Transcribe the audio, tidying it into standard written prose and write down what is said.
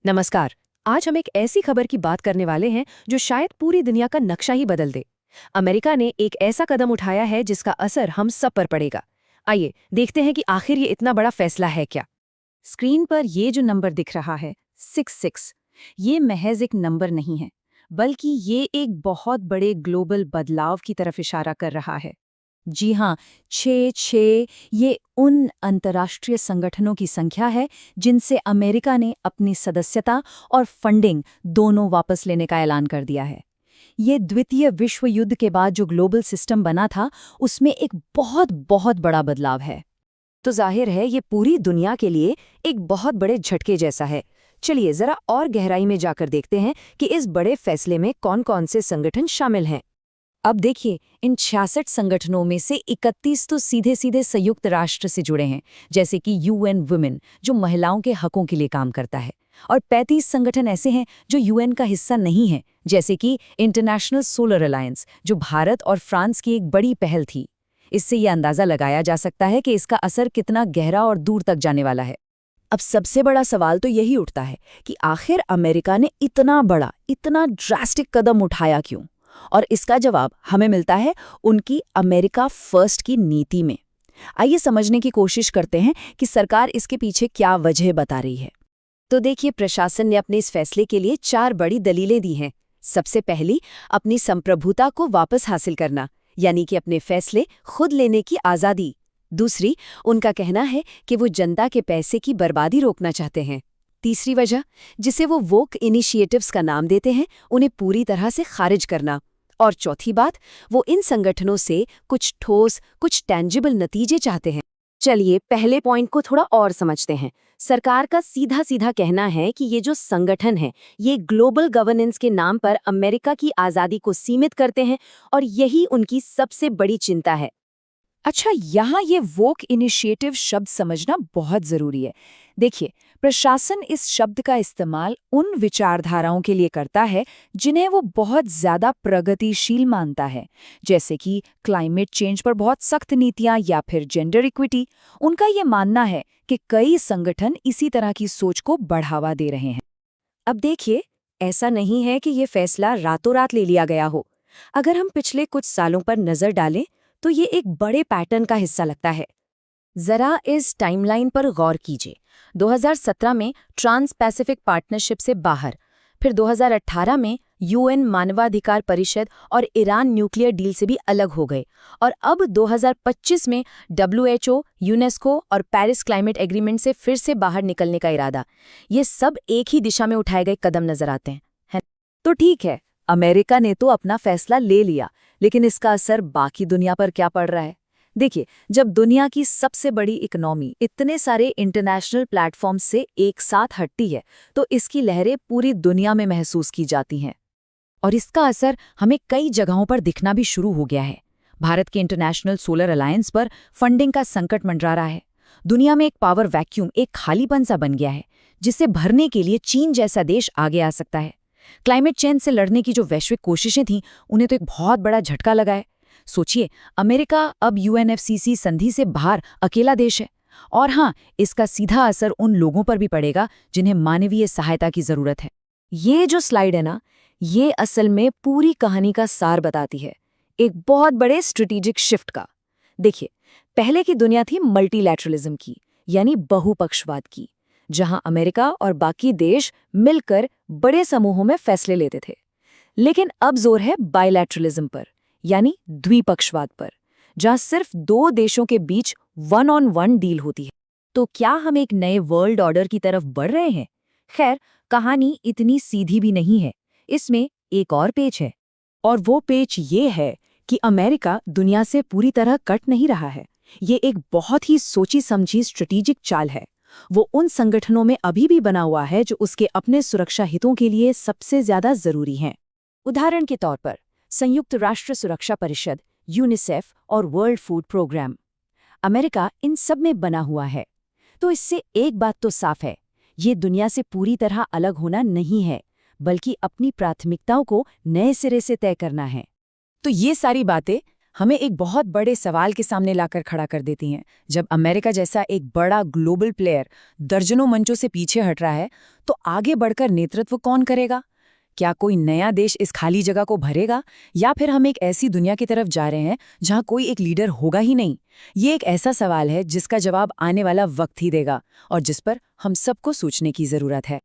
नमस्कार। आज हम एक ऐसी खबर की बात करने वाले हैं जो शायद पूरी दुनिया का नक्शा ही बदल दे। अमेरिका ने एक ऐसा कदम उठाया है जिसका असर हम सब पर पड़ेगा। आइए देखते हैं कि आखिर ये इतना बड़ा फैसला है क्या। स्क्रीन पर ये जो नंबर दिख रहा है 66, ये महज एक नंबर नहीं है, बल्कि ये एक बहुत बड़े ग्लोबल बदलाव की तरफ इशारा कर रहा है। जी हाँ, 6 ये उन अंतर्राष्ट्रीय संगठनों की संख्या है जिनसे अमेरिका ने अपनी सदस्यता और फंडिंग दोनों वापस लेने का ऐलान कर दिया है। ये द्वितीय विश्व युद्ध के बाद जो ग्लोबल सिस्टम बना था, उसमें एक बहुत बहुत बड़ा बदलाव है। तो जाहिर है ये पूरी दुनिया के लिए एक बहुत बड़े झटके जैसा है। चलिए जरा और गहराई में जाकर देखते हैं कि इस बड़े फैसले में कौन-कौन से संगठन शामिल हैं। अब देखिए, इन 66 संगठनों में से 31 तो सीधे सीधे संयुक्त राष्ट्र से जुड़े हैं, जैसे कि यूएन वुमेन, जो महिलाओं के हकों के लिए काम करता है। और 35 संगठन ऐसे हैं जो यूएन का हिस्सा नहीं है, जैसे कि इंटरनेशनल सोलर अलायंस, जो भारत और फ्रांस की एक बड़ी पहल थी। इससे ये अंदाजा लगाया जा सकता है कि इसका असर कितना गहरा और दूर तक जाने वाला है। अब सबसे बड़ा सवाल तो यही उठता है कि आखिर अमेरिका ने इतना बड़ा, इतना ड्रास्टिक कदम उठाया क्यों? और इसका जवाब हमें मिलता है उनकी अमेरिका फर्स्ट की नीति में। आइए समझने की कोशिश करते हैं कि सरकार इसके पीछे क्या वजह बता रही है। तो देखिए, प्रशासन ने अपने इस फैसले के लिए 4 बड़ी दलीलें दी हैं। सबसे पहली, अपनी संप्रभुता को वापस हासिल करना, यानी कि अपने फैसले खुद लेने की आज़ादी। दूसरी, उनका कहना है कि वो जनता के पैसे की बर्बादी रोकना चाहते हैं। तीसरी वजह, जिसे वो वोक इनिशिएटिव्स का नाम देते हैं, उन्हें पूरी तरह से खारिज करना। और चौथी बात, वो इन संगठनों से कुछ ठोस, कुछ टैंजिबल नतीजे चाहते हैं। चलिए पहले पॉइंट को थोड़ा और समझते हैं। सरकार का सीधा सीधा कहना है कि ये जो संगठन है, ये ग्लोबल गवर्नेंस के नाम पर अमेरिका की आज़ादी को सीमित करते हैं और यही उनकी सबसे बड़ी चिंता है। अच्छा, यहाँ ये वोक इनिशिएटिव शब्द समझना बहुत ज़रूरी है। देखिए, प्रशासन इस शब्द का इस्तेमाल उन विचारधाराओं के लिए करता है जिन्हें वो बहुत ज़्यादा प्रगतिशील मानता है, जैसे कि क्लाइमेट चेंज पर बहुत सख्त नीतियाँ या फिर जेंडर इक्विटी। उनका ये मानना है कि कई संगठन इसी तरह की सोच को बढ़ावा दे रहे हैं। अब देखिए, ऐसा नहीं है कि ये फैसला रातों रात ले लिया गया हो। अगर हम पिछले कुछ सालों पर नज़र डालें तो ये एक बड़े पैटर्न का हिस्सा लगता है। जरा इस टाइमलाइन पर गौर कीजिए। 2017 में ट्रांस पैसिफिक पार्टनरशिप से बाहर, फिर 2018 में यूएन मानवाधिकार परिषद और ईरान न्यूक्लियर डील से भी अलग हो गए, और अब 2025 में डब्ल्यूएचओ, यूनेस्को और पेरिस क्लाइमेट एग्रीमेंट से फिर से बाहर निकलने का इरादा। ये सब एक ही दिशा में उठाए गए कदम नजर आते हैं, है? तो ठीक है, अमेरिका ने तो अपना फैसला ले लिया, लेकिन इसका असर बाकी दुनिया पर क्या पड़ रहा है? देखिए, जब दुनिया की सबसे बड़ी इकोनॉमी इतने सारे इंटरनेशनल प्लेटफॉर्म्स से एक साथ हटती है, तो इसकी लहरें पूरी दुनिया में महसूस की जाती हैं। और इसका असर हमें कई जगहों पर दिखना भी शुरू हो गया है। भारत के इंटरनेशनल सोलर अलायंस पर फंडिंग का संकट मंडरा रहा है। दुनिया में एक पावर वैक्यूम, एक खालीपन सा बन गया है, जिसे भरने के लिए चीन जैसा देश आगे आ सकता है। क्लाइमेट चेंज से लड़ने की जो वैश्विक कोशिशें थीं, उन्हें तो एक बहुत बड़ा झटका लगा है। सोचिए, अमेरिका अब यूएनएफसीसी संधि से बाहर अकेला देश है। और हाँ, इसका सीधा असर उन लोगों पर भी पड़ेगा जिन्हें मानवीय सहायता की जरूरत है। ये जो स्लाइड है ना, ये असल में पूरी कहानी का सार बताती है, एक बहुत बड़े स्ट्रेटेजिक शिफ्ट का। देखिए, पहले की दुनिया थी मल्टीलैटरलिज्म की, यानी बहुपक्षवाद की, जहां अमेरिका और बाकी देश मिलकर बड़े समूहों में फैसले लेते थे। लेकिन अब जोर है बायलैटरलिज्म पर, यानी द्विपक्षवाद पर, जहां सिर्फ 2 देशों के बीच वन ऑन वन डील होती है। तो क्या हम एक नए वर्ल्ड ऑर्डर की तरफ बढ़ रहे हैं? खैर, कहानी इतनी सीधी भी नहीं है। इसमें एक और पेच है, और वो पेच ये है कि अमेरिका दुनिया से पूरी तरह कट नहीं रहा है। ये एक बहुत ही सोची समझी स्ट्रेटेजिक चाल है। वो उन संगठनों में अभी भी बना हुआ है जो उसके अपने सुरक्षा हितों के लिए सबसे ज्यादा जरूरी हैं। उदाहरण के तौर पर संयुक्त राष्ट्र सुरक्षा परिषद, यूनिसेफ और world food programme. America in सब में बना हुआ है। तो इससे एक बात तो साफ है, ये दुनिया से पूरी तरह अलग होना नहीं है, बल्कि अपनी प्राथमिकताओं को नए सिरे से तय करना है। तो ये सारी बातें हमें एक बहुत बड़े सवाल के सामने लाकर खड़ा कर देती हैं। जब अमेरिका जैसा एक बड़ा ग्लोबल प्लेयर दर्जनों मंचों से पीछे हट रहा है, तो आगे बढ़कर नेतृत्व कौन करेगा? क्या कोई नया देश इस खाली जगह को भरेगा, या फिर हम एक ऐसी दुनिया की तरफ जा रहे हैं जहां कोई एक लीडर होगा ही नहीं? ये एक ऐसा सवाल है जिसका जवाब आने वाला वक्त ही देगा और जिस पर हम सबको सोचने की जरूरत है।